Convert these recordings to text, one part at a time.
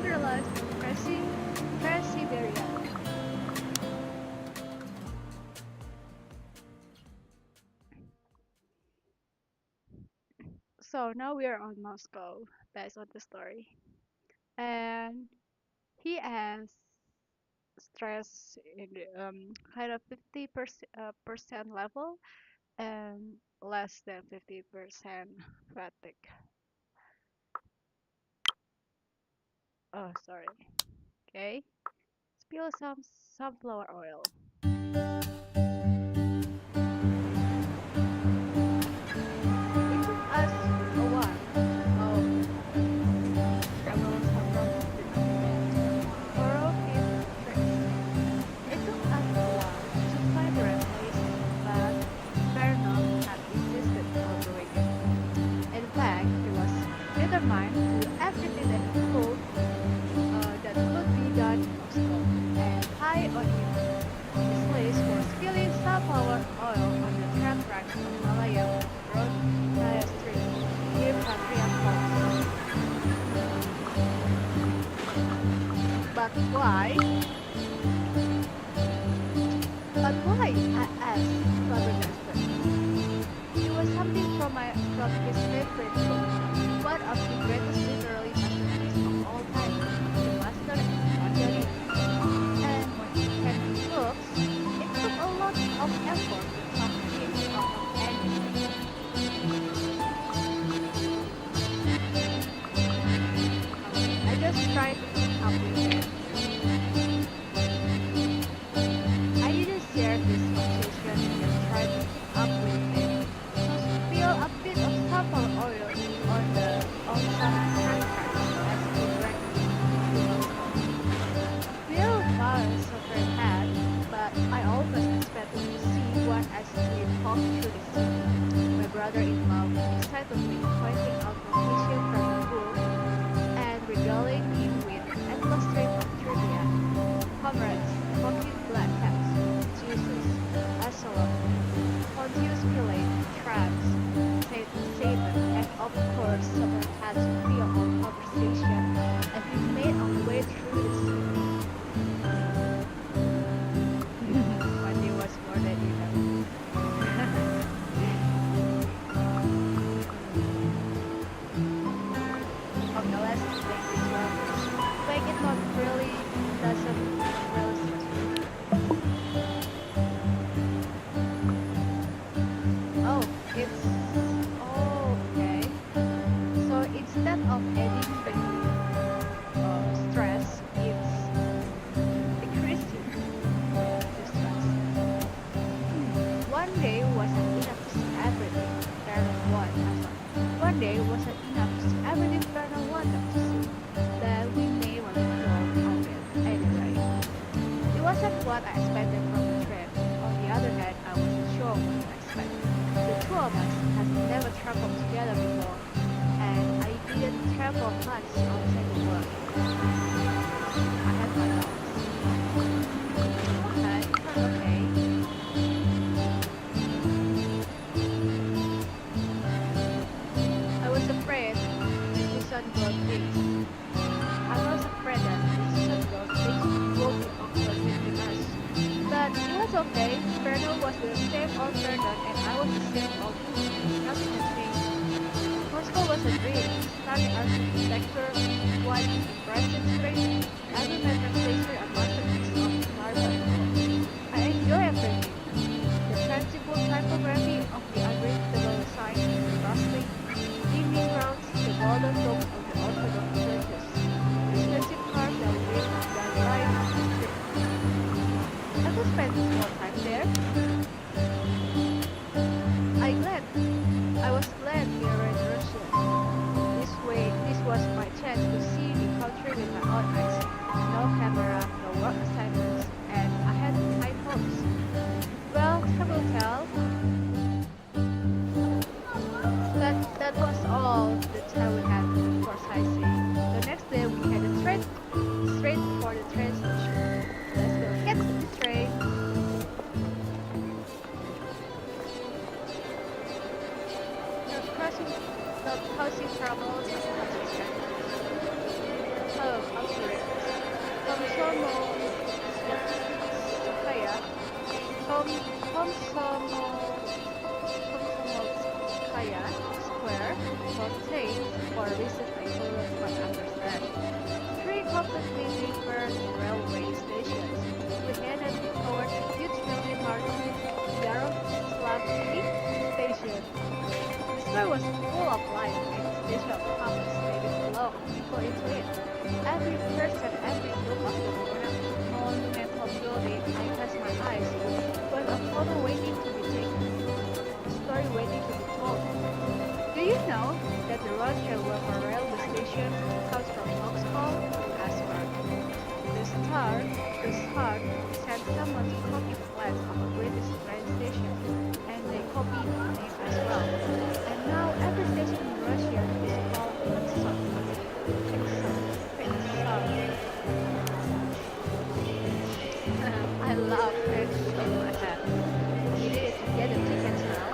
wanderlust, transsiberian. So now we are on Moscow, based on the story, and he has stress in the kind of 50% level and less than 50% fatigue. Oh, sorry. Okay. Spill some sunflower oil. It took us a while. Oh, travel several continents to borrow his tricks. It took us a while to find the right places, but Vernon had insisted on doing it. In fact, he was determined to do everything that could be done in Moscow, and high on his list was spilling sunflower oil on the tram tracks of Malaya Road, Malaya Street, near Patriot Falls. But why? But why? I asked, flabbergasted. It was something from his favorite book, one of the greatest literary masterpieces of all time, The Master and Margarita. And when it came to books, it took a lot of effort to talk him out of anything. I just tried to keep up with it. I didn't share his obsession, just tried to keep up with it. So spill a bit of sunflower oil on some tram tracks as he dragged me to Moscow. Bill Barnes suffered had, but I always expected to see one as we walked through the city. My brother-in-law excitedly pointing out location from the book and regaling him with an endless stream of trivia. Comrades, pocket black hats, Jesus, Asylum, Pontius Pilate, trams, Satan, and of course someone had to feel our conversation as we made our way through the city. Monday was more than enough. Okay, let's make this one. Make it not really doesn't really stressful. Oh, it's okay. So instead of adding the stress, it's decreasing the stress. One day wasn't enough to see everything Vernon wanted. One day wasn't enough to see everything Vernon wanted to see. Then we made one go of it anyway. It wasn't what I expected from the trip. On the other hand, I wasn't sure what to expect. The two of us had never traveled together before, and I didn't travel much outside the world. I had my doubts. Okay, okay. I was afraid the sun got things. I was afraid that the sun got things would be awkward between us. But it was okay. Vernon was the same old Vernon and I was the same old me. Nothing had changed. Moscow was a dream. Stunning architecture, wide impressive streets, every metro station a masterpiece of marble. I enjoy everything. The sensible typography of the unreadable signs, the bustling, gleaming roads, the golden domes of the Orthodox churches, the expensive cars that drive on the street. I could spend more time there. I was glad we were in Russia. This was my chance to see the country with my own eyes. No camera, no work assignments, and I had high hopes. Well, time will tell. That was all the time we had for sightseeing. The next day we headed straight for the train station. Let's go get to the train. Not causing trouble, just causing stress. Oh, authorities. Komsomolskaya, Kom, Komsomol, Komsomolskaya Square was changed for reasons I couldn't quite understand. Three completely different railway stations. We headed toward the huge military Yaroslavsky station. The square was full of life and the station apartments maybe belong people into it. Every person, every look of the monumental building I passed my eyes was a photo waiting to be taken, a story waiting to be told. Do you know that the Russian River railway station comes from Moscow? Asked Bert. The Tsar sent someone to copy plans of a British train station, and they copied the name as well. And now every station in Russia is called Exxon. I love and shook my head. We needed to get the tickets now.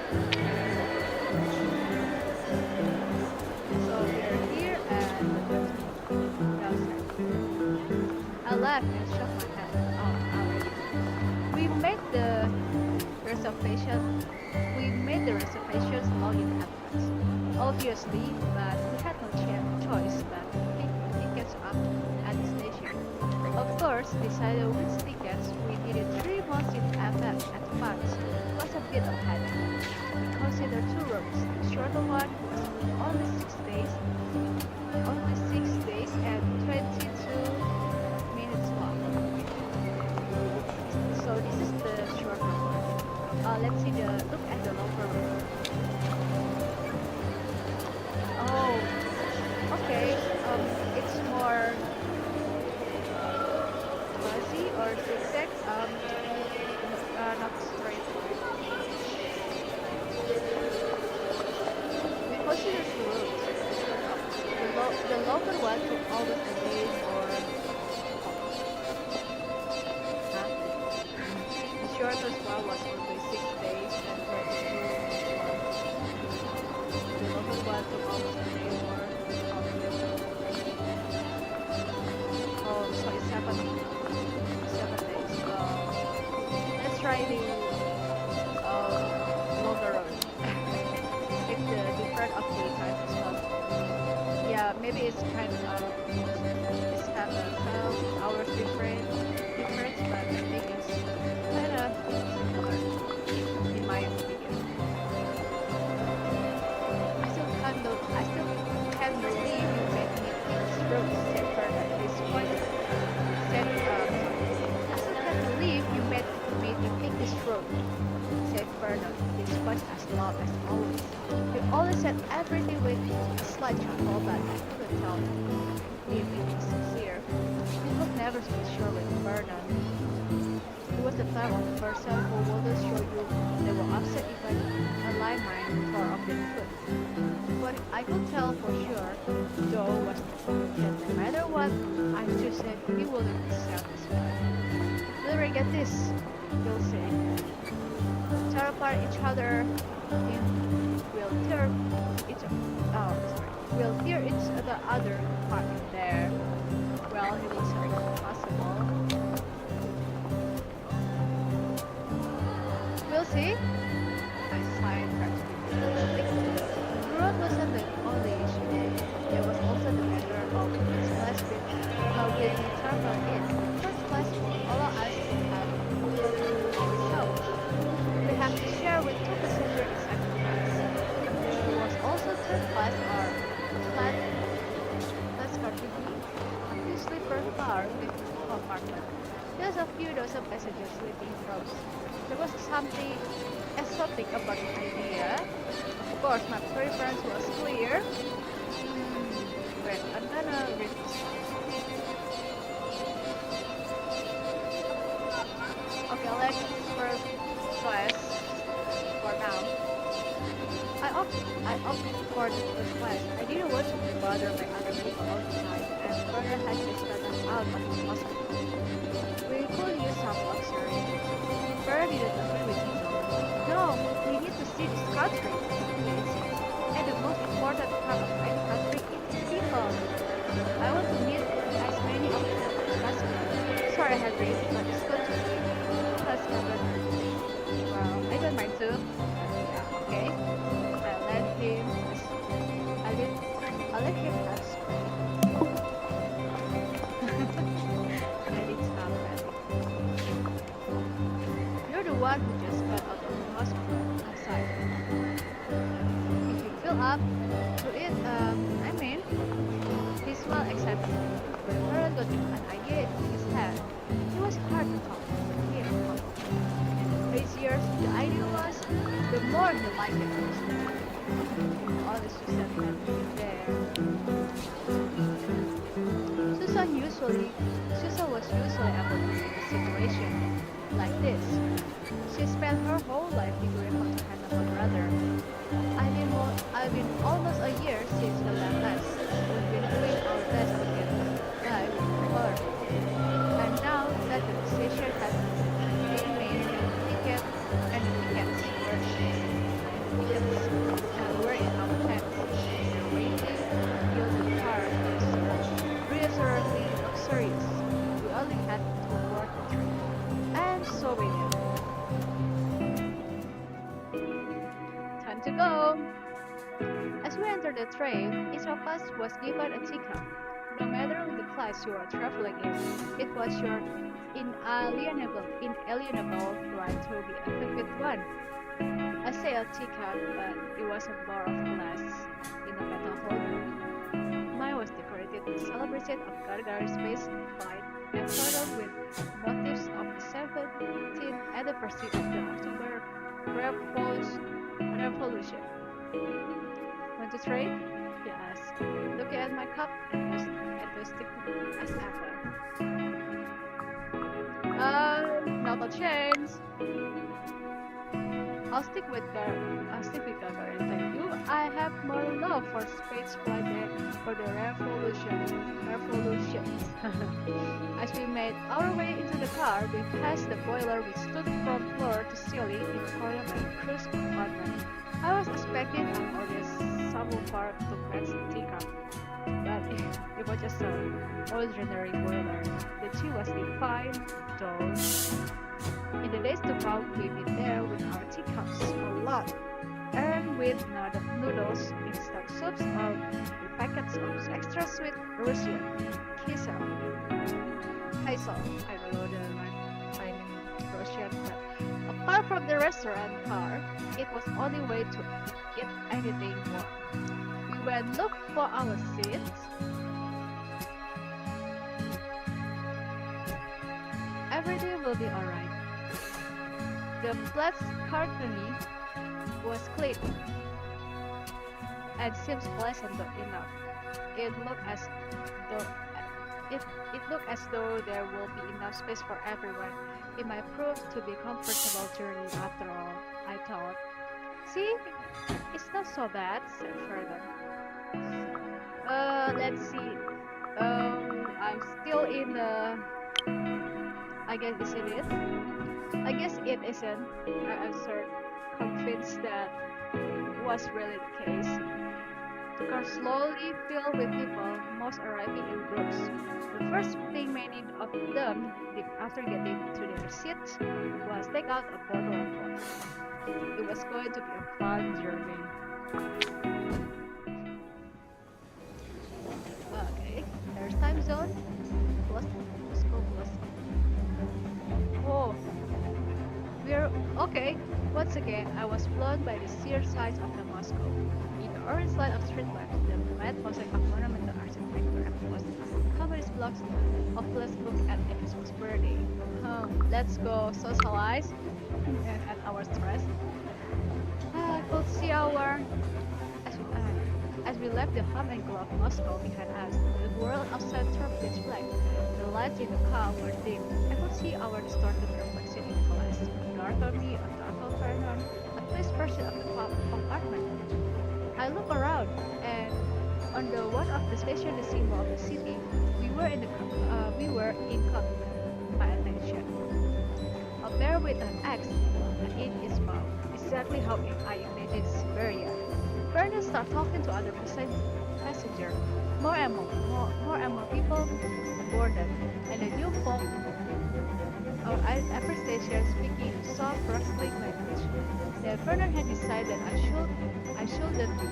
So we're here and I laughed and shook my head. Oh, already. We made the reservation. We made the reservations long in advance, obviously, but we had no choice but to pick the tickets up at the station. Of course, decided which tickets we needed 3 months in advance was a bit of headache. We considered two routes. The shorter one was only 6 days and 22 minutes long. So this is the shorter one. Let's see look at the longer one. Oh, okay. It's more fuzzy or zigzag. Not straight. We consider two routes. The longer one took almost a day or huh? The shortest one was only 6 days and 22 months. The longer one took almost a day or so it's 7 days. Let's try the longer road. If the difference of the time is not, yeah, maybe it's kind of it's kind of 12 hours difference, but I think it's kind of similar in my opinion. I still can't believe you made me this road safer at this point. I still can't believe you made me pick this road. Said Vernon, his voice as loud as always. He always said everything with a slight chuckle, but I couldn't tell if he was sincere. He could never be sure with Vernon. He was the type of person who wouldn't show you they were upset even a landmine tore off their foot. But I could tell for sure Joe was that no matter what I choosing, he wouldn't be satisfied. We'll regret this, he'll say. Tear apart each other we'll tear each other apart in there. Well, it was impossible. We'll see. I sighed practically. The road wasn't the only issue. There was also the matter of which class we travel in. First class will allow us to have ourselves. We have to share with two passengers in second class. There was also third class or flat category, a few sleeper car with compartment. There's a few dozen passengers sleeping in rows. There was something exotic about the idea. Of course, my preference was clear. Wait, I'm gonna read this one. Okay, let's first class for now. I opted for the first class. I didn't want to be bothered by other people all the time, and further had just gotten out of the hospital. We could use some luxury. Further didn't agree with me though. No, we need to see this country, please. And the most important part of my country is people. I want to meet as many very hungry, but it's good to see him. Who has forgotten everything? Well, I don't mind too, but yeah, okay. I let him, I let, I let him have spray. And it's not ready. You're the one who just got out of the hospital. I sighed. If you fill up to it, I mean, he smiled excitedly. But Harold got an idea in his head. It was hard to talk to him about it. And the crazier the idea was, the more he liked it. All the Susan had been there. Susan was usually able to deal with a situation like this. She spent her whole life figuring how to handle her brother. I've been almost a year since the left us. We've been doing our best to get by with her. And now that the decision has been made and the tickets were in our hands. We're waiting until the car is reassuringly luxurious. We only had to work the train. And so we did. Time to go! As we entered the train, each of us was given a ticket. No matter the class you are traveling in, it was your inalienable right to be equipped with one. I say a ticket, but it wasn't more of class in a metal holder. Mine was decorated with celebration of Gargar's space flight and further with motifs of the 17th anniversary of the October Revolution. Want to trade? He asked, looking at my cup and enthusiastic as ever. Not a chance. I'll stick with Gagarin, thank you. I have more love for space flight than for the revolutions. As we made our way into the car, we passed the boiler which stood from floor to ceiling in the corner of the cruise compartment. I was expecting an obvious subwoofer to match the teacup, but it was just an ordinary boiler. The tea was refined, dull. In the days to come, we'll be there with our teacups a lot, and with noodles, instant soups, or with packets of extra sweet Russian kisel. Kaisel. I don't know the right Chinese Russian, but apart from the restaurant car, it was only way to eat anything more. We went look for our seats. Everything will be alright. The flat cartony was clean and seems pleasant enough. It looked as though there will be enough space for everyone. It might prove to be a comfortable journey after all, I thought. See, it's not so bad, said Ferdinand. Let's see. I'm still in the. I guess isn't it? I guess it isn't. I'm sort of convinced that was really the case. The car slowly filled with people, most arriving in groups. The first thing many of them did after getting to their seats was take out a bottle of water. It was going to be a fun journey. Okay, there's time zone. Plus, Moscow plus. Oh, we're okay. Once again, I was blown by the sheer size of the Moscow. In the orange light of street lamps, the matte mosaic of monumental architecture was countless blocks of let's look at if it was burning. Let's go socialize and at our stress. I could see as we left the hum and glow of Moscow behind us, the world outside turned pitch black. The lights in the car were dim. I could see our distorted reflection in the glass. A darker me, a darker Vernon, a twist version of the compartment. I looked around, and on the one of the station, the symbol of the city, we were in company. Pay attention. A bear with an axe in his mouth, exactly how I imagined Siberia. Vernon started talking to other passengers. More and more people boarded, and the new folk upper station speaking soft rustling language. Then Vernon had decided I shouldn't be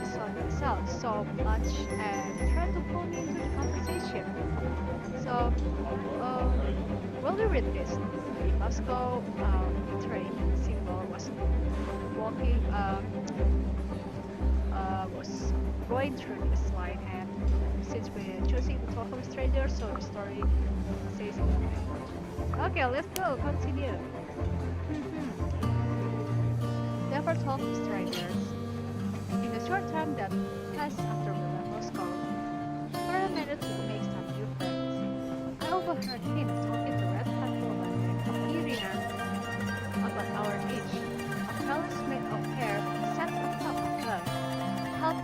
so much and tried to pull me into the conversation. So, will you read this? The Moscow train symbol walking was going through this line, and since we're choosing to talk with strangers, so the story says it. Okay, let's go. Continue. Never talk to strangers. In the short time that passed after we left Moscow, Clara managed to make some new friends. I overheard him talking to red fat woman named Irina about our age. A palace made of hair sat on top of her, half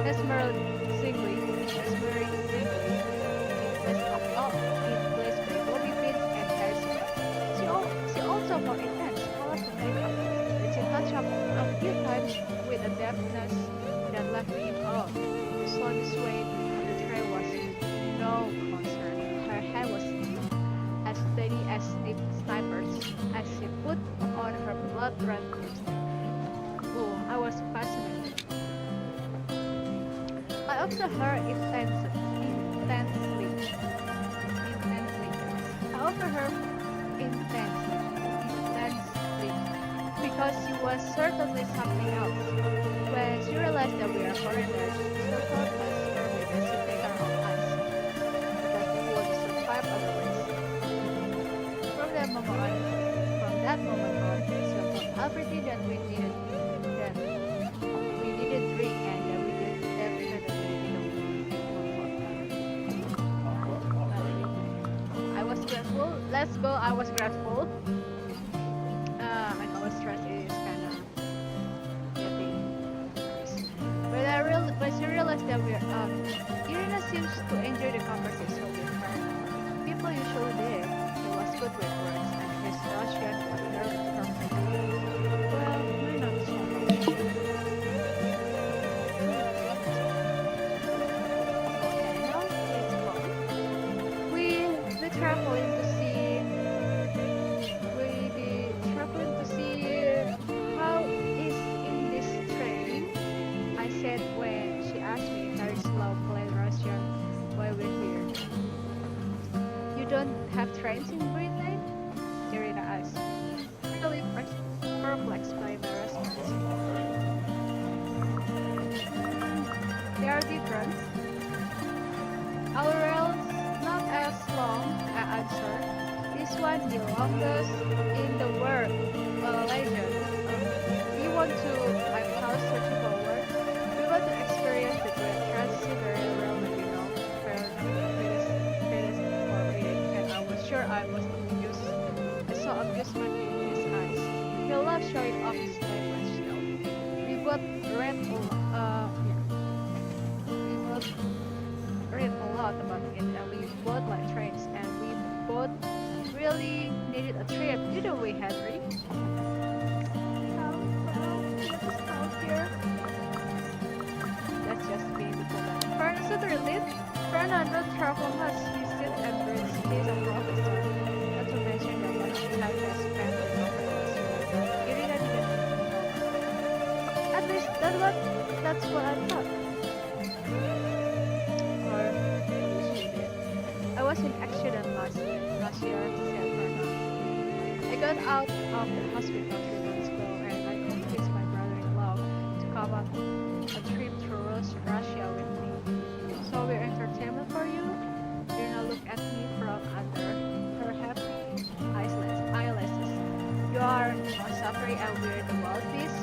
mesmerizingly in place by bobby pins and hairspray. She also more intense, colorful makeup, and she touched up a few times with a deftness that left me in awe. The slowly swayed on the tray was no concern. Her hand was as steady as snipers as she put on her blood-red lipstick. Oh, I was fascinated. I observed her intensely. I observed her intensely, because she was certainly something else. When she realized that we are foreigners, she told us firmly that she take care of us, because we would survive otherwise. From that moment on, she told everything that we didn't drink and that we did definitely I was grateful. Let's go. I was grateful. And our stress is kind of getting worse. When she realized that Irina seems to enjoy the conversation with her. People usually did. He was good with words, and his Russian was nearly perfect. Well, we're not so much. Okay, now it's gone. We traveling to see. We be traveling to see how is in this train. I said when she asked me very slow, plain Russian, why we're here. You don't have trains in Britain? Irina asked, really perplexed by my response. They are different. Our rails not as long, I answered. This one the longest in the world. Legend. We want to, I'm now searching forward. We want to experience the great transsiberian railway, fair greatest for reading, and I was sure I was amused. I saw amusement in his eyes. He loved showing off his language though. We both read a lot about it, and we both like trains, and we both really needed a trip, didn't we, Henry? Let's stop here. That's just beautiful. Furniture relief. Fernando travel much. He sits and breathes. He's a professor. Not to mention that much time has spent with government. Irina didn't know. At least that's what I thought. Or maybe she did. I was in accident last year, said Fernando. I got out of the hospital 3 months ago, and I convinced my brother-in-law to come up a trip through Russia with me. So we're entertainment for you? Irina looked at me from under her happy eyelashes. You are on safari and we're the wild beasts?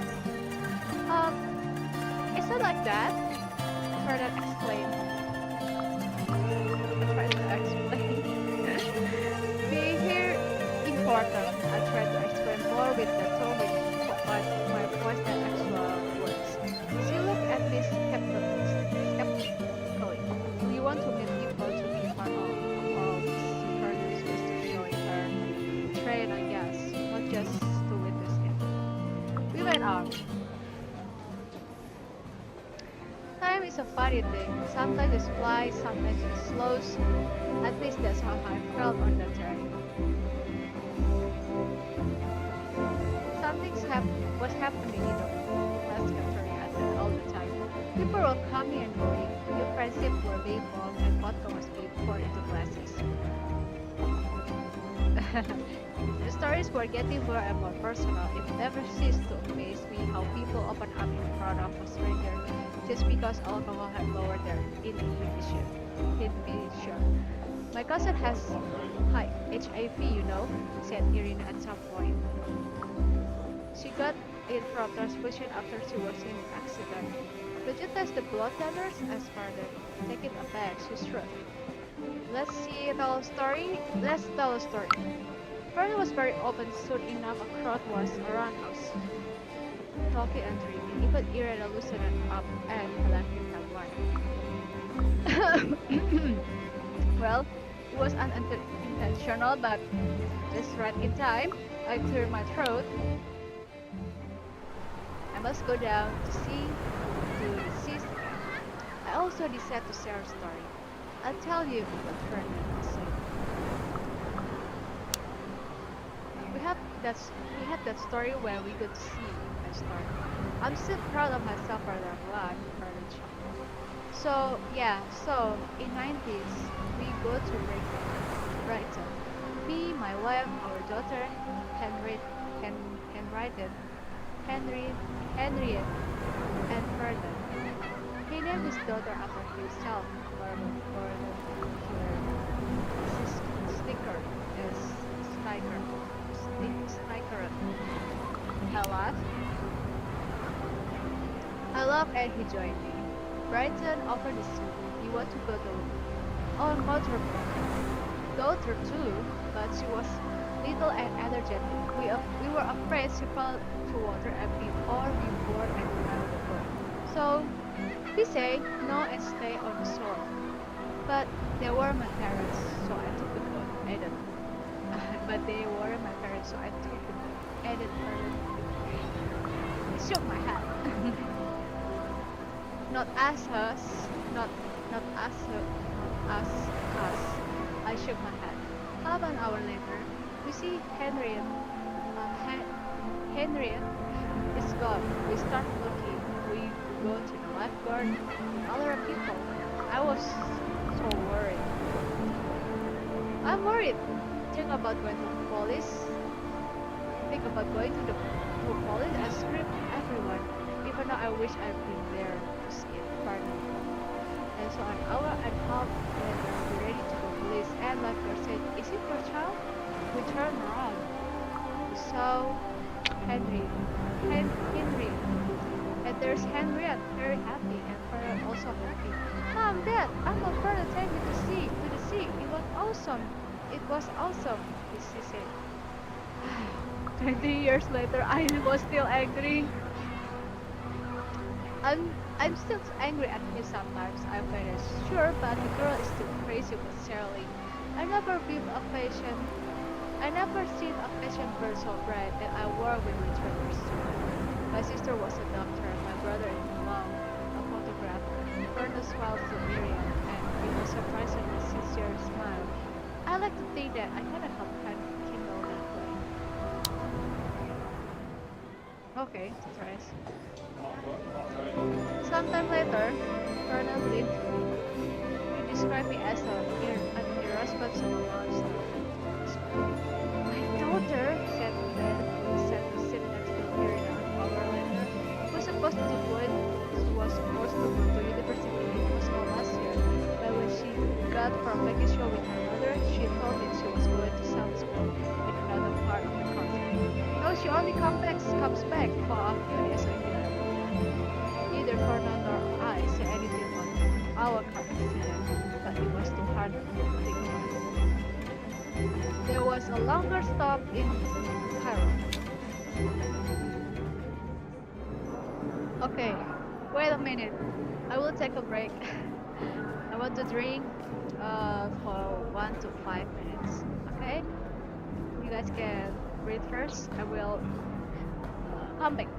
Is it like that? Fernand explained. I tried to explain. Being here important. I tried to explain more with the tone with my voice than actual words. She looked at me skeptically. We want to meet people to be part of this. Fernand was showing her train, I guess, not just to witness it. We went on. Time is a funny thing. Sometimes it flies, sometimes it slows. At least that's how I felt on that journey. Something was happening in the class cafeteria all the time. People were coming and going. New friendships were being formed and vodka was being poured into glasses. The stories were getting more and more personal. It never ceased to amaze me how people open up in front of a stranger just because alcohol had lowered their inhibition. My cousin has HIV, said Irina at some point. She got it from transfusion after she was in an accident. Could you test the blood levels? Asked Further. Taking aback, she shrugged. Let's tell a story. Further was very open. Soon enough a crowd was around us, talking and drinking. Even Irina loosened up and collecting her wine. Well, it was unintentional, but just right in time, I cleared my throat. I must go down to the seas again. I also decided to share a story. I'll tell you what Ferdinand said. We had that story where we could see my story. I'm still proud of myself for that one, courage. So in 90s we go to Brighton. Me, my wife, our daughter, Henriette, Henriette, and Ferdinand. He named his daughter after himself for the sticker is Sniker. I laughed and he joined me. Brighton offered the suit. He wanted to go to on motorboat. Daughter too, but she was little and energetic. We were afraid she fell to water and be bored and out of the boat. So we say no and stay on the shore. But they were my parents, so I took the boat. But they were my parents, so I took the boat. I shook my head. Not as us. I shook my head. Half an hour later, we see Henriette is gone. We start looking. We go to the lifeguard. Other people. I was so worried. I'm worried. Think about going to the police. I screamed at everyone. Even though I wish I'd been there to see it partly. And so an hour and a half later, we're ready to go to police. And lifeguard said, "Is it your child?" We turned around. We saw Henry. And there's Henriette, very happy, and Ferdinand also happy. Mom, Dad, Uncle Ferdinand take me to the sea. It was awesome, she said. 20 years later, I was still angry. I'm still angry at me sometimes, I'm very sure, but the girl is still crazy with Shirley. I never seen a fashion bird so bright that I wore with return student. My sister was a doctor, my brother is a mom, a photographer. Fernando smiled to Miriam, and with a surprisingly sincere smile. I like to think that I kind of help kindle that way. Okay, surprise. Sometime later, Fernando leaned to me. He described me as an irresponsible monster. My daughter, said to sit next to Irina an hour later, was supposed to go to university in Moscow last year, but when she got from vacation with her mother, she told me she was going to summer school in another part of the country. No, she only comes back for a few days a year. Neither Fernando nor I said anything about our car accident, but it was too hard to think about. There was a longer stop in Cairo. Okay, wait a minute. I will take a break. I want to drink for 1 to 5 minutes. Okay? You guys can breathe first. I will come back.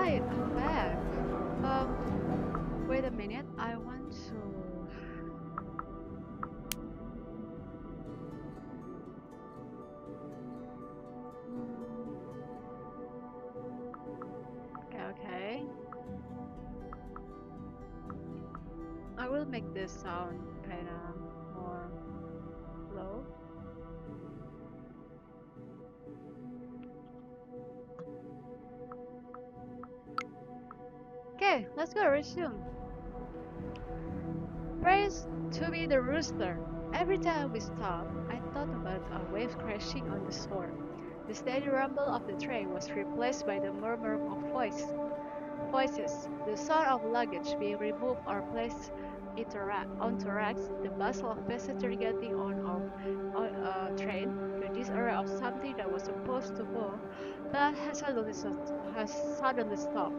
Hi, I'm back. Wait a minute. I want to. Okay, okay. I will make this sound kinda more low. Okay, let's go resume. Praise to be the rooster. Every time we stopped, I thought about a wave crashing on the shore. The steady rumble of the train was replaced by the murmur of voices, the sound of luggage being removed or placed onto racks, the bustle of passengers getting on or train, the disarray of something that was supposed to move but has suddenly stopped.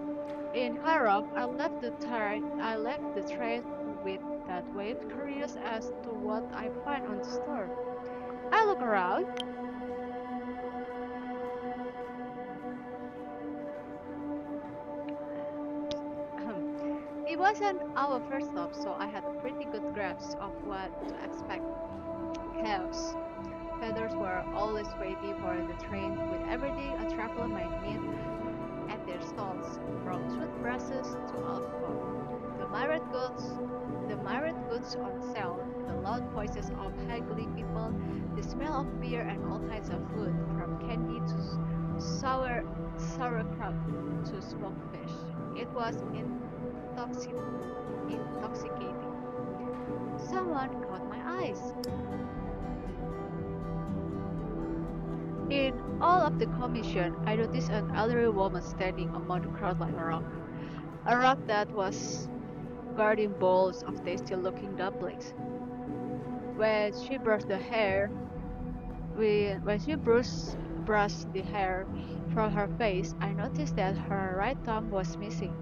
In Cairo, I left the train with that wave, curious as to what I find on the store. I look around. It wasn't our first stop, so I had a pretty good grasp of what to expect. Chaos. Vendors were always waiting for the train with everything a traveler might need at their stalls, from toothbrushes to alcohol. The myriad goods on sale, the loud voices of haggling people, the smell of beer and all kinds of food, from candy to sauerkraut to smoked fish. It was intoxicating. Someone caught my eyes. In all of the commotion, I noticed an elderly woman standing among the crowd like a rock that was guarding bowls of tasty-looking dumplings. When she brushed the hair, when she brushed the hair from her face, I noticed that her right thumb was missing.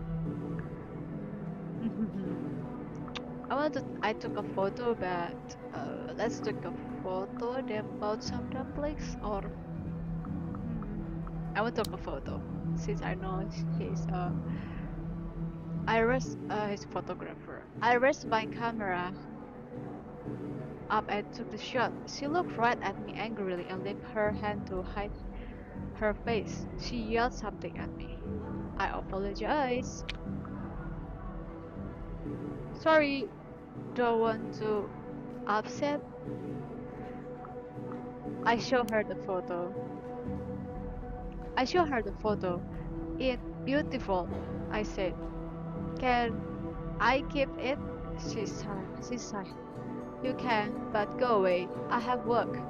I took a photo, but let's take a photo then about some dumplings, or I will take a photo since I know his photographer. I raised my camera up and took the shot. She looked right at me angrily and lifted her hand to hide her face. She yelled something at me. I apologize. Sorry, don't want to upset. I showed her the photo. I showed her the photo. It's beautiful, I said. Can I keep it? She sighed. You can, but go away. I have work.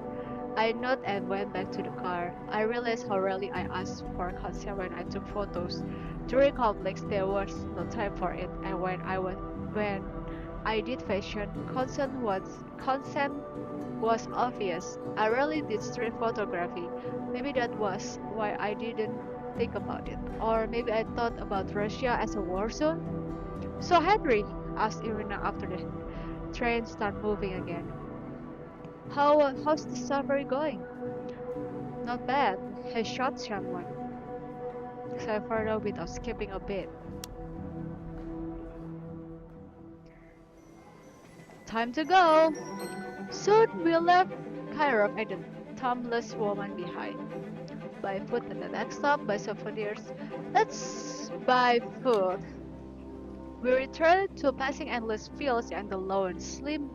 I nodded and went back to the car. I realized how rarely I asked for consent when I took photos. During conflicts, there was no time for it, and when I did fashion, consent was obvious. I rarely did street photography. Maybe that was why I didn't think about it, or maybe I thought about Russia as a war zone. So Henry asked Irina after the train started moving again. How's the safari going? Not bad. He shot someone, said further without skipping a bit. Time to go! Soon we left Cairo and the thumbless woman behind. Buy food at the next stop, buy souvenirs. Let's buy food. We returned to passing endless fields and the lone, slim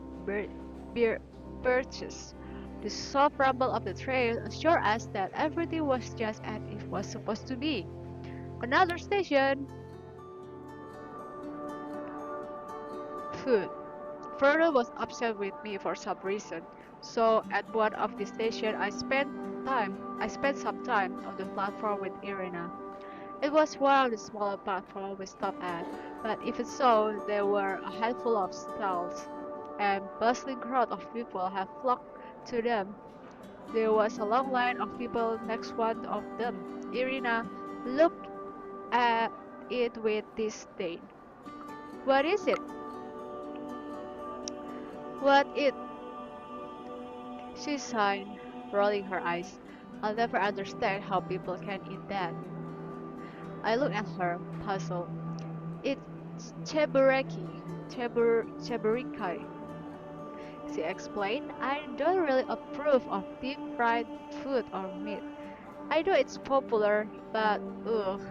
beer birches. The soft rumble of the trail assured us that everything was just as it was supposed to be. Another station. Food. Frodo was upset with me for some reason, so at one of the stations I spent some time on the platform with Irina. It was one of the smaller platforms we stopped at, but even so, there were a handful of stalls, and bustling crowd of people had flocked to them. There was a long line of people next one of them. Irina looked at it with disdain. What is it? What it? She sighed, rolling her eyes. I'll never understand how people can eat that. I looked at her, puzzled. It's Cheburiki, she explained. I don't really approve of deep fried food or meat. I know it's popular, but ugh,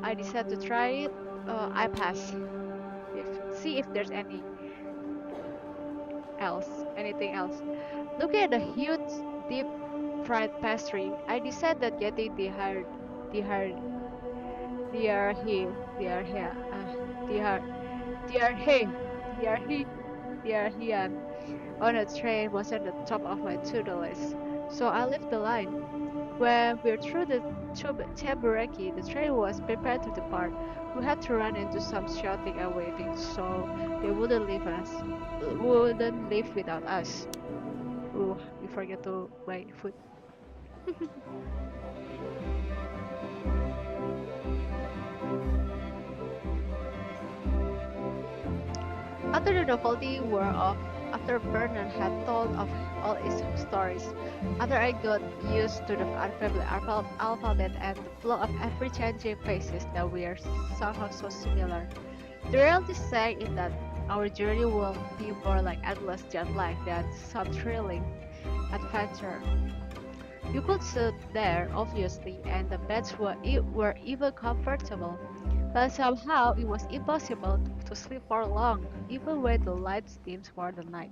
I decided to try it. I pass. See if there's anything else. Looking at the huge deep fried pastry, I decided that getting the diarrhea, diar, diarrhea, diarrhea, diarrhea on a train was at the top of my to-do list. So I left the line. When we're through the Taburaki, the train was prepared to depart. We had to run into some shouting and waving so they wouldn't leave without us. Ooh, we forget to buy food. After the novelty wore off, after Vernon had told of all his stories, after I got used to the unfamiliar alphabet and the flow of ever changing faces that were somehow so similar, the reality sank in that our journey will be more like endless jet lag than some thrilling adventure. You could sit there, obviously, and the beds were even comfortable, but somehow it was impossible to sleep for long, even when the lights dimmed for the night.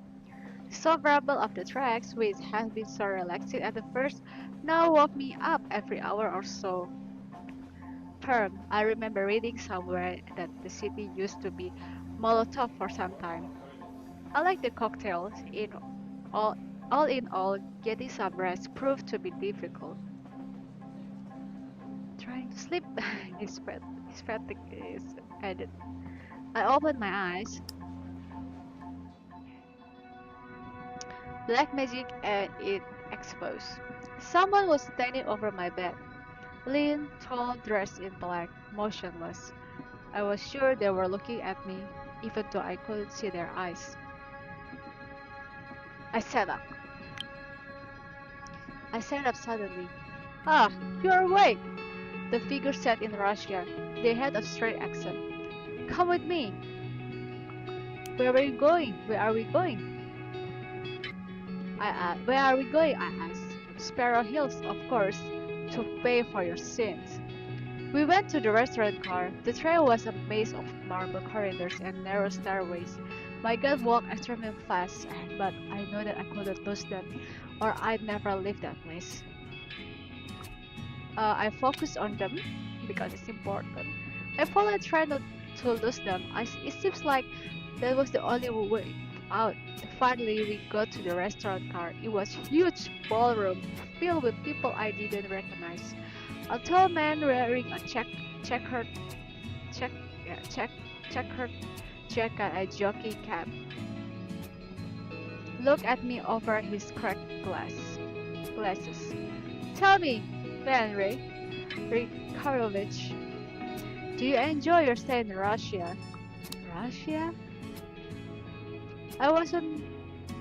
The soft rumble of the tracks, which had been so relaxing at the first, now woke me up every hour or so. I remember reading somewhere that the city used to be Molotov for some time. I like the cocktails. All, all in all, getting some rest proved to be difficult. Trying to sleep, his fatigue is added. I opened my eyes. Black magic and it exposed. Someone was standing over my bed, lean, tall, dressed in black, motionless. I was sure they were looking at me, even though I couldn't see their eyes. I sat up. I sat up suddenly. Ah, you're awake! The figure said in Russian. They had a straight accent. Come with me. Where are you going? Where are we going? Where are we going? I asked. Sparrow Hills, of course, to pay for your sins. We went to the restaurant car. The trail was a maze of marble corridors and narrow stairways. My gut walked extremely fast, but I know that I couldn't lose them, or I'd never leave that place. I focused on them because it's important. I followed trying not to lose them. It seems like that was the only way out. Finally, we got to the restaurant car. It was huge ballroom filled with people I didn't recognize. A tall man wearing a checkered check yeah, checkered jacket and jockey cap looked at me over his cracked glasses. Tell me, Henry Rikarovich, do you enjoy your stay in Russia? Russia? I wasn't.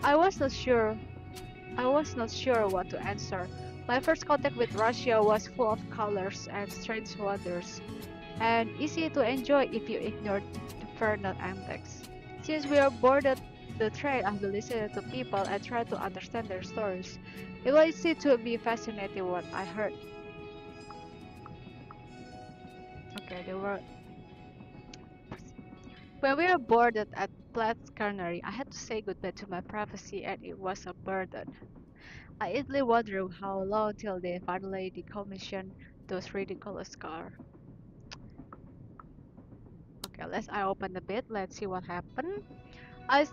I was not sure. I was not sure what to answer. My first contact with Russia was full of colors and strange wonders, and easy to enjoy if you ignore the infernal antics. Since we are boarded the train, I've been listening to people and trying to understand their stories. It was easy to be fascinated what I heard. Okay, they were. When we were boarded at Platt's Cannery, I had to say goodbye to my privacy, and it was a burden. I idly wondered how long till they finally decommissioned those ridiculous cars. Okay, let's I open a bit. Let's see what happened. I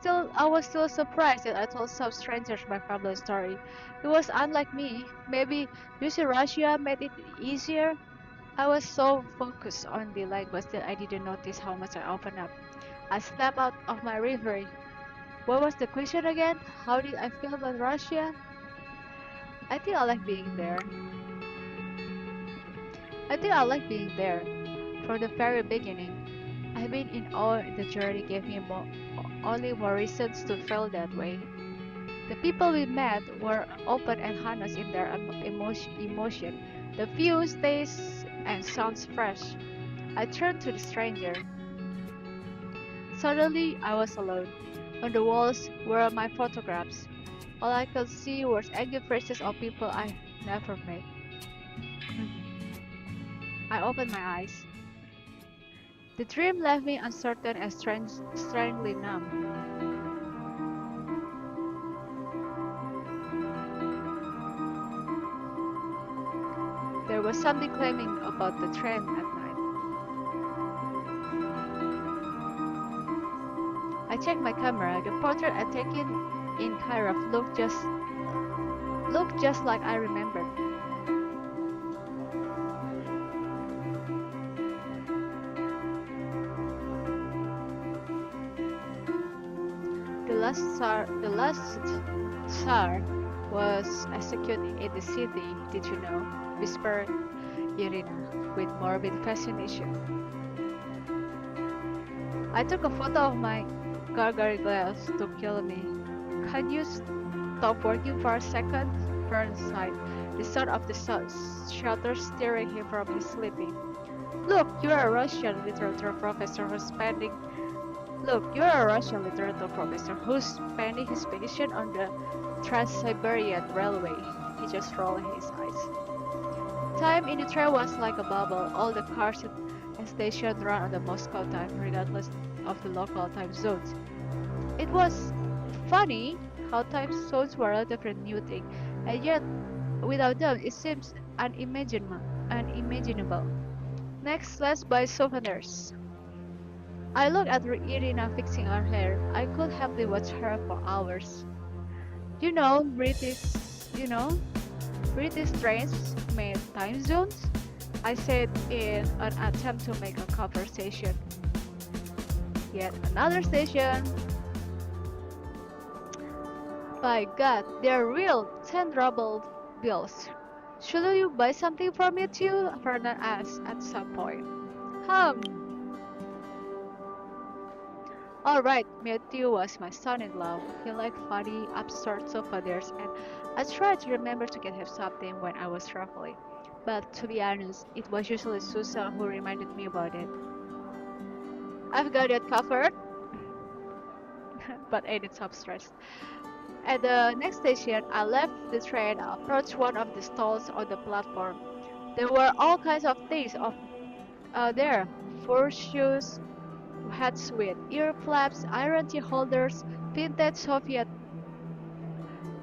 was still surprised that I told some strangers my family story. It was unlike me. Maybe using Russia made it easier. I was so focused on the language that I didn't notice how much I opened up. I snapped out of my reverie. What was the question again? How did I feel about Russia? I think I like being there. I think I like being there. From the very beginning, I've been in awe. The journey gave me only more reasons to feel that way. The people we met were open and honest in their emotion. The few and sounds fresh. I turned to the stranger. Suddenly, I was alone. On the walls were my photographs. All I could see was angry faces of people I never met. I opened my eyes. The dream left me uncertain and strangely numb. There was something claiming about the train at night. I checked my camera. The portrait I'd taken in Cairo looked just like I remembered. The last Tsar was executed in the city, did you know? Whispered Irina with morbid fascination. I took a photo of my gargoyle to kill me. Can you stop working for a second? Fern sighed, the sound of the shutter steering him from his sleeping. Look, you're a Russian literature professor who's spending Look, you're a Russian literature professor who's spending his vacation on the transsiberian railway. He just rolled his eyes. Time in the train was like a bubble. All the cars and stations ran on the Moscow time, regardless of the local time zones. It was funny how time zones were a relatively new thing, and yet without them it seems unimaginable. Next, let's buy souvenirs. I looked at Irina fixing her hair. I could happily watch her for hours. You know, British, you know, British trains made time zones? I said in an attempt to make a conversation. Yet another station. By God, they're real 10 ruble bills. Shouldn't you buy something for me too? Fernand asked at some point. Hmm. Alright, Matthew was my son-in-law. He liked funny, absurd souvenirs, and I tried to remember to get him something when I was traveling. But to be honest, it was usually Susan who reminded me about it. I've got it covered, but ain't it some stress. At the next station, I left the train and approached one of the stalls on the platform. There were all kinds of things there. Fur shoes, hats with ear flaps, iron tea holders, vintage Soviet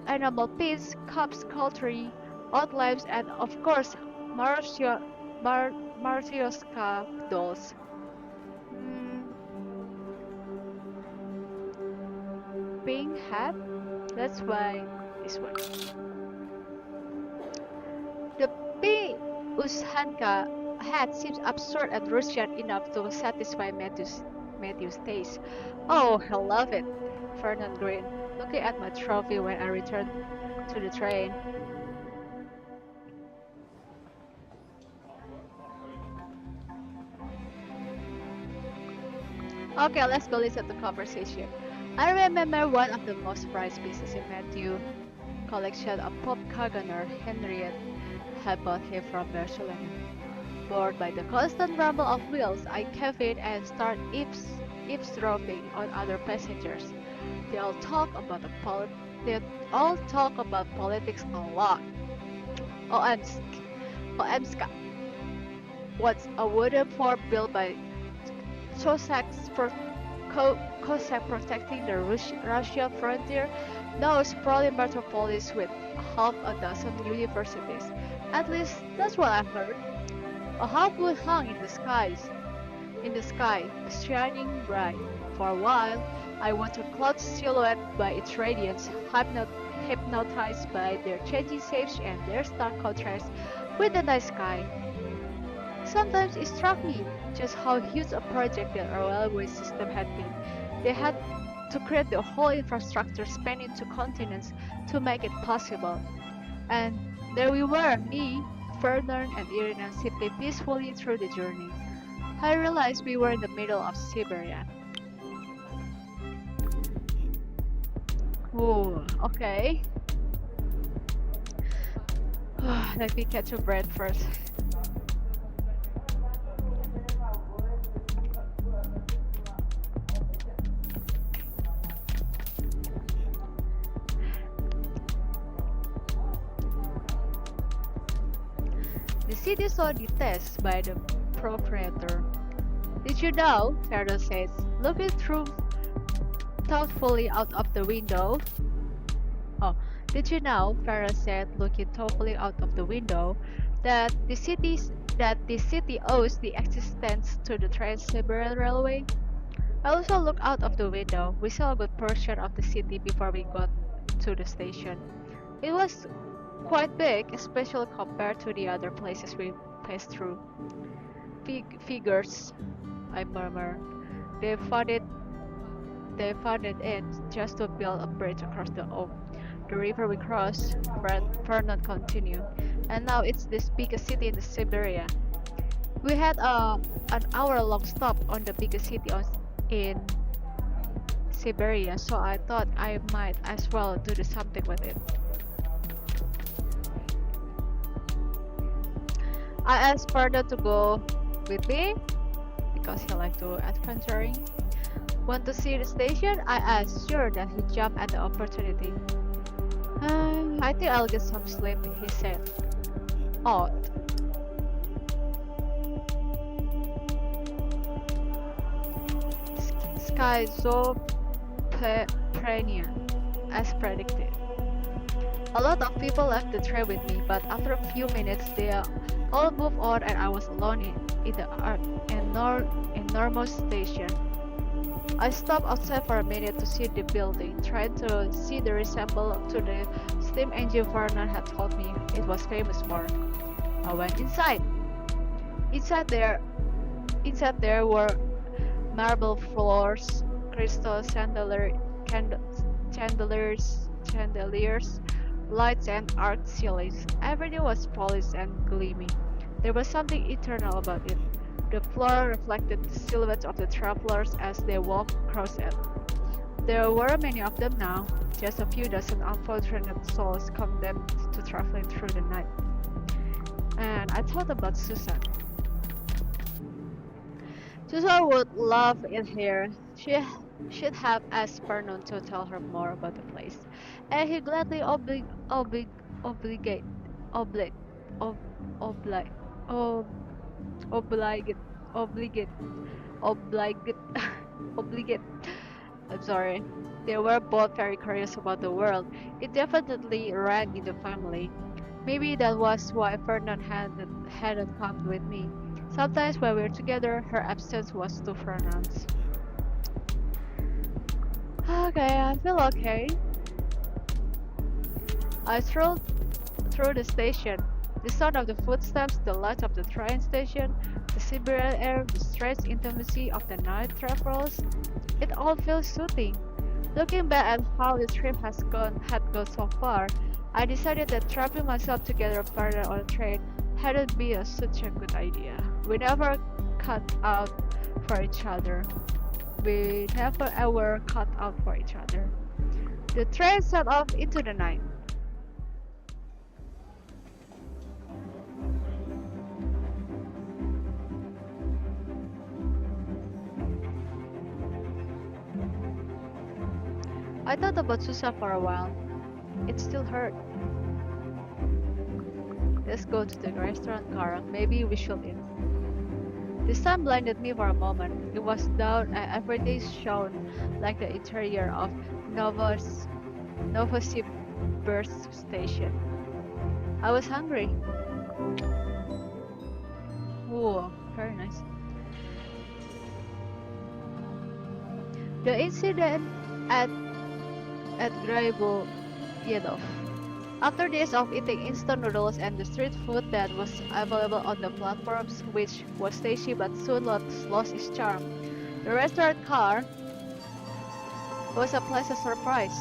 enamel pins, cups, cutlery, odd lamps, and of course, Martioska dolls. Mm, pink hat? Let's buy this one. The pink Ushanka hat seems absurd and Russian enough to satisfy Matthew's taste. Oh, I love it, Fernand grinned, looking at my trophy when I returned to the train. Okay, let's go listen to conversation. I remember one of the most prized pieces in Matthew's collection, a pop Kaganer Henriette had bought him from Barcelona. Bored by the constant rumble of wheels, I cave in and start eavesdropping on other passengers. They all talk about they all talk about politics a lot. OMSK. OMSK. What's a wooden fort built by Cossacks for Cossack protecting the Russian frontier? No, sprawling metropolis with half a dozen universities. At least that's what I heard. A half-moon hung in the sky, shining bright. For a while, I watched a cloud silhouette by its radiance, hypnotized by their changing shapes and their stark contrast with the night sky. Sometimes it struck me just how huge a project the railway system had been. They had to create the whole infrastructure spanning two continents to make it possible. And there we were, me, Fernand, and Irina simply peacefully through the journey. I realized we were in the middle of Siberia. Oh, okay. Let me catch a breath first. The city saw the test by the proprietor. Did you know? Fernand says, looking through thoughtfully out of the window. Oh, did you know? Farah said, looking thoughtfully out of the window, that the city owes the existence to the Trans-Siberian Railway. I also looked out of the window. We saw a good portion of the city before we got to the station. It was quite big, especially compared to the other places we passed through. Figures, I murmured. They funded they funded it just to build a bridge across the river we crossed. Vernon continued. And now it's this biggest city in the Siberia. We had an hour-long stop on the biggest city in Siberia, so I thought I might as well do something with it. I asked Vernon to go with me because he liked to adventuring. Want to see the station? I asked, sure, that he jumped at the opportunity. I think I'll get some sleep, he said. Odd. Schizophrenia, as predicted. A lot of people left the train with me, but after a few minutes they all moved on and I was alone in the enormous station. I stopped outside for a minute to see the building, trying to see the resemblance to the steam engine Vernon had told me it was famous for. I went inside. Inside there were marble floors, crystal chandeliers, lights and arched ceilings. Everything was polished and gleaming. There was something eternal about it. The floor reflected the silhouettes of the travelers as they walked across it. There were many of them now, just a few dozen unfortunate souls condemned to traveling through the night. And I thought about Susan. Susan would love it here. She'd have asked Vernon to tell her more about the place, and he gladly obliged, obligate, obligate, ob, obligate, obligate, obligate, obligate, obligate. I'm sorry. They were both very curious about the world. It definitely ran in the family. Maybe that was why Fernand hadn't come with me. Sometimes when we were together, her absence was too pronounced. Okay, I feel okay. I strolled through the station. The sound of the footsteps, the lights of the train station, the Siberian air, the strange intimacy of the night travels, it all feels soothing. Looking back at how the trip had gone so far, I decided that trapping myself together further on a train hadn't been such a good idea. We never cut out for each other. We never ever cut out for each other. The train set off into the night. I thought about Susa for a while. It still hurt. Let's go to the restaurant, Carl. Maybe we should eat. The sun blinded me for a moment. It was down and everything shone like the interior of Novosibirsk station. I was hungry. Whoa, very nice. The incident at Gribov. After days of eating instant noodles and the street food that was available on the platforms, which was tasty but soon lost its charm, the restaurant car was a pleasant surprise.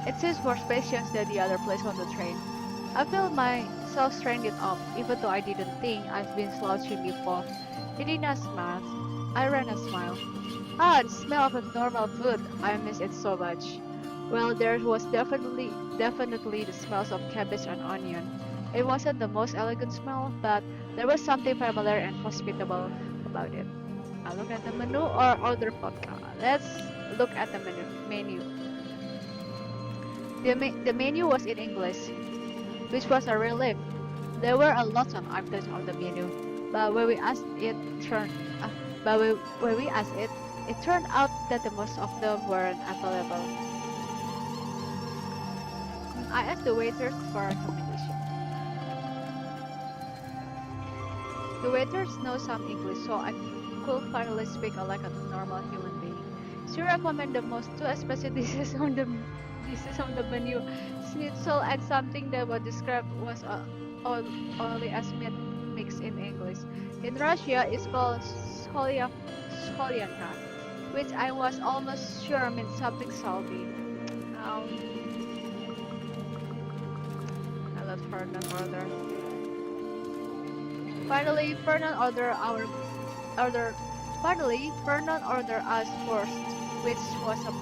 It seems more spacious than the other place on the train. I felt myself stranded up, even though I didn't think I'd been slouching before. Irina smiled. I ran a smile. Ah, the smell of a normal food. I miss it so much. Well, there was definitely the smells of cabbage and onion. It wasn't the most elegant smell, but there was something familiar and hospitable about it. I'll look at the menu or order vodka. Let's look at the menu. The menu was in English, which was a relief. There were a lot of items on the menu, but turned, uh, when we asked it turned out that the most of them weren't available. I asked the waiters for a recommendation. The waiters know some English, so I could finally speak like a normal human being. She recommended the most two spicy dishes on the menu: schnitzel and something that was described was only as meat mixed in English. In Russia, it's called skolyanka, which I was almost sure meant something salty. Um, I let Fernand order. Finally, Fernand ordered our order. Finally, Fernand ordered us first, which was a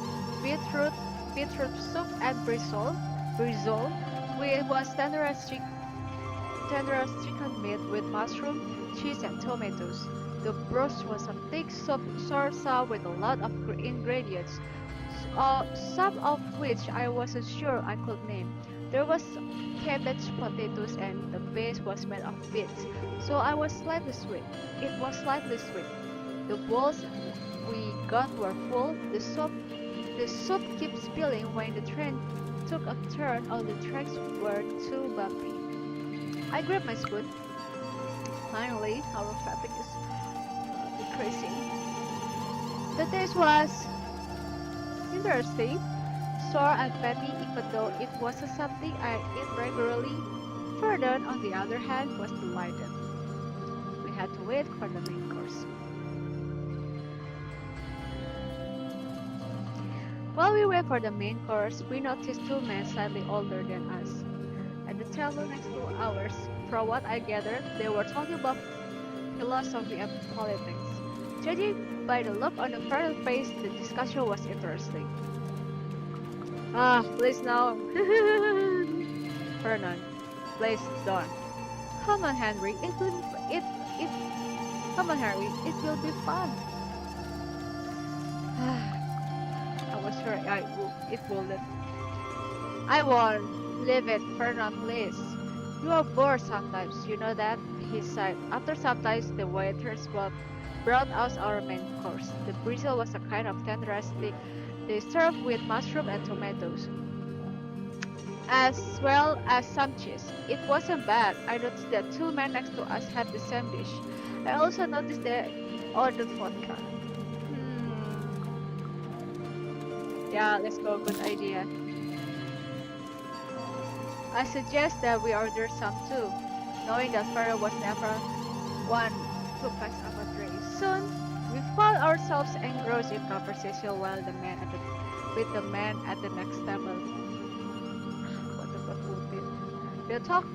beetroot beetroot soup and brisol, which was tender as chicken meat with mushroom, cheese, and tomatoes. The broth was a thick soup salsa with a lot of ingredients, some of which I wasn't sure I could name. There was cabbage, potatoes, and the base was made of beets, so I was slightly sweet. It was slightly sweet. The bowls we got were full. The soup kept spilling when the train took a turn. All the tracks were too bumpy. I grabbed my spoon. Finally, our fatigue is decreasing. The taste was interesting, sour and fatty, even though it wasn't something I eat regularly. Ferdinand, on the other hand, was delighted. We had to wait for the main course. While we wait for the main course, we noticed two men slightly older than us at the table next to ours. From what I gathered, they were talking about philosophy and politics. Judging by the look on the Fernand's face, the discussion was interesting. Ah, please now. Fernand, please don't. Come on, Henry. It Come on, Henry. It will be fun. I was sure it wouldn't. I won't. Leave it, Fernand, please. You are bored sometimes, you know that? He sighed. After some time, the waiters brought us our main course. The bristle was a kind of tender steak. They served with mushroom and tomatoes, as well as some cheese. It wasn't bad. I noticed that two men next to us had the same dish. I also noticed they ordered vodka. Yeah, let's go. Good idea. I suggest that we order some too, knowing that Pharaoh was never one to pass up a tray. Soon, we found ourselves engrossed in conversation with the man at the next table. What the fuck was it? They talked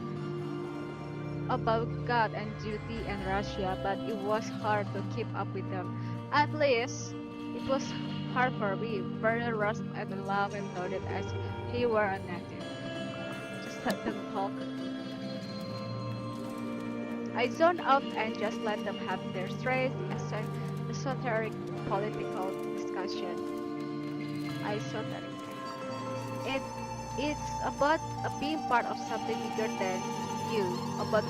about God and duty and Russia, but it was hard to keep up with them. At least, it was hard for me. Fernand rushed at the laugh and nodded as he were a native. Just let them talk. I zoned out and just let them have their straight, esoteric political discussion. Esoteric. It, it's about being part of something bigger than you, about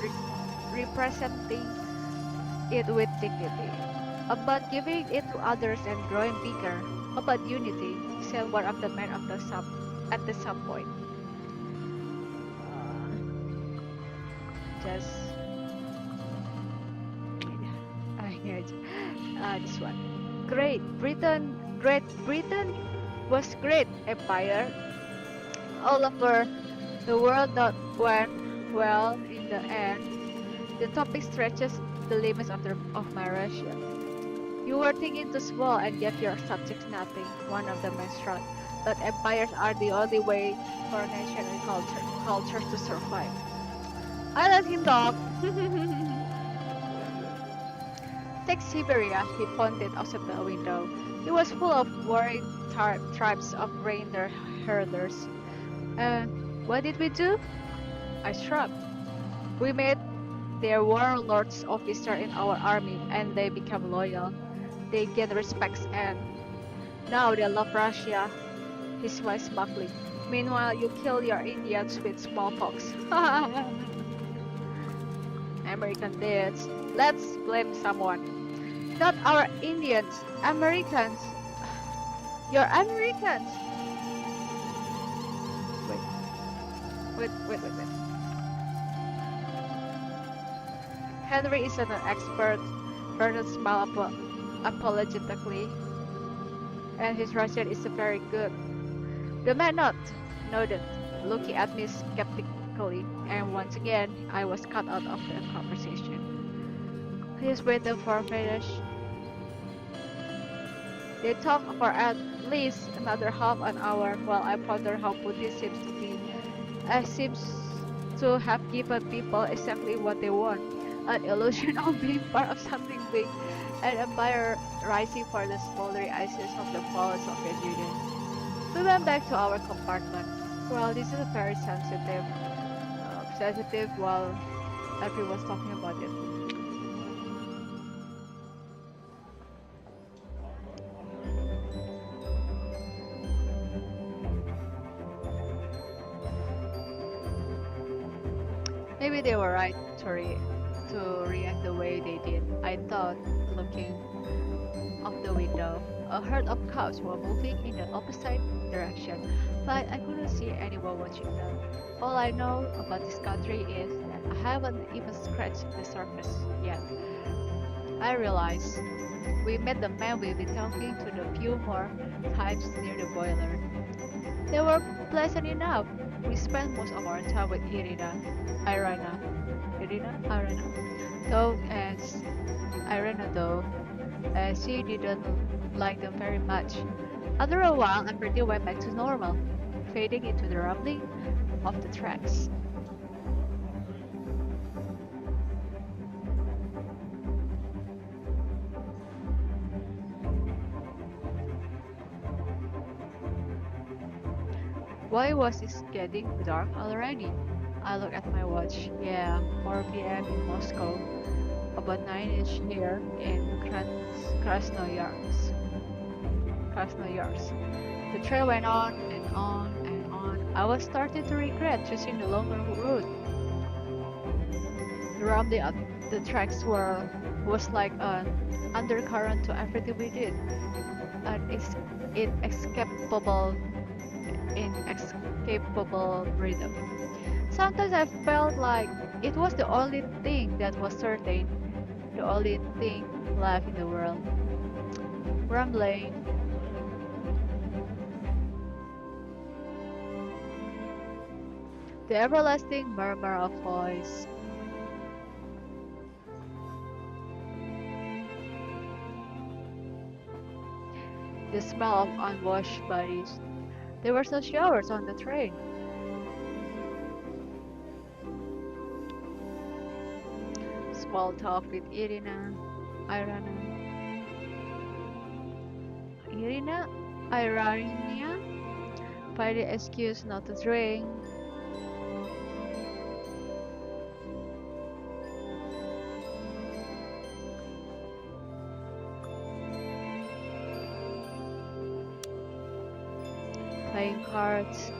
representing it with dignity, about giving it to others and growing bigger, about unity, said one of the men at the some point. Just this one. Great Britain was great empire all over the world that went well in the end. The topic stretches the limits of my Russia. You were thinking too small and yet your subjects nothing, one of the men shrugged. But empires are the only way for nation and cultures to survive. I let him talk. Take Siberia, he pointed outside the window. It was full of worried tribes of reindeer herders. What did we do? I shrugged. We made their warlords officers in our army, and they became loyal. They gained respect, and now they love Russia. He smiled smugly. Meanwhile, you kill your Indians with smallpox. American deaths, let's blame someone. Not our Indians, Americans. You're Americans. Wait, wait. Henry isn't an expert. Vernon smiled apologetically, and his Russian is very good. The man nodded, looking at me skeptically, and once again I was cut out of the conversation. He's waiting for a finish. They talked for at least another half an hour while I pondered how Putin seems to be. Seems to have given people exactly what they want. An illusion of being part of something big, an empire rising for the smoldering ashes of the fallen Soviet Union. We went back to our compartment. Well, this is very sensitive while everyone's talking about it. Maybe they were right to react the way they did. I thought, looking out the window. A herd of cows were moving in the opposite direction, but I couldn't see anyone watching them. All I know about this country is that I haven't even scratched the surface yet. I realized we met the man we've been talking to the few more times near the boiler. They were pleasant enough. We spent most of our time with Irina. Though, as she didn't like them very much. After a while, everything went back to normal, fading into the rumbling of the tracks. Why was it getting dark already? I looked at my watch. Yeah, 4 p.m. in Moscow. About 9-ish here in Krasnoyarsk. The trail went on and on and on. I was starting to regret choosing the longer route. The rumbling of the tracks was like an undercurrent to everything we did. An inescapable rhythm. Sometimes I felt like it was the only thing that was certain, the only thing left in the world. Rumbling. The everlasting murmur of voice. The smell of unwashed bodies. There were no showers on the train. Small talk with Irina. Find the excuse not to drink. Playing cards.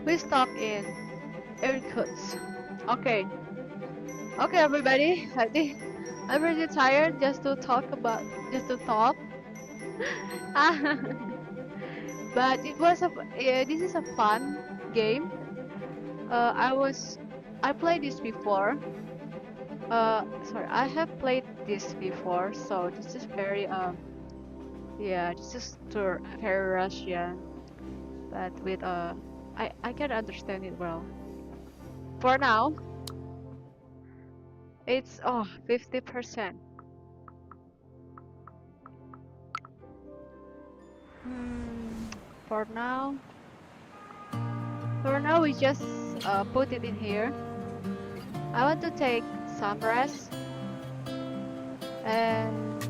We stopped in Irkutsk. Okay, everybody. I think I'm really tired just to talk. But it was this is a fun game. I played this before. Sorry, I have played this before, so this is very this is very Russian, but with I can understand it well. For now, it's 50%. For now, we just put it in here. I want to take some rest, and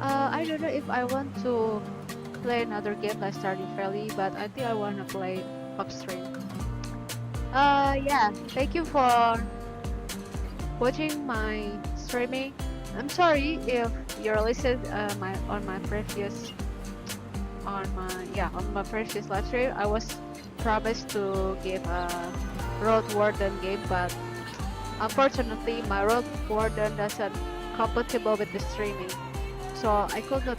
I don't know if I want to play another game like Stardew Valley, but I think I want to play upstream. Yeah, thank you for watching my streaming. I'm sorry if you're listening my previous on my previous live stream. I was promised to give a road warden game, but unfortunately my road warden doesn't compatible with the streaming, so I could not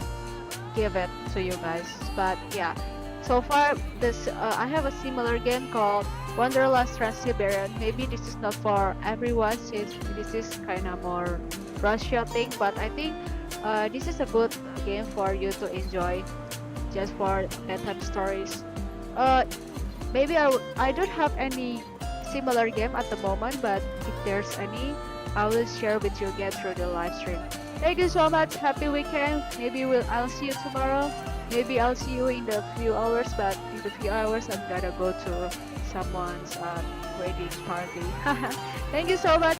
give it to you guys. But yeah, so far this I have a similar game called Wanderlust Transsiberian. Maybe this is not for everyone since this is kind of more Russia thing, but I think this is a good game for you to enjoy just for bedtime stories. Uh, maybe I don't have any similar game at the moment, but if there's any, I will share with you again through the live stream. Thank you so much. Happy weekend. Maybe I'll see you tomorrow. Maybe I'll see you in the few hours, but in the few hours I'm gonna go to someone's wedding party. Thank you so much.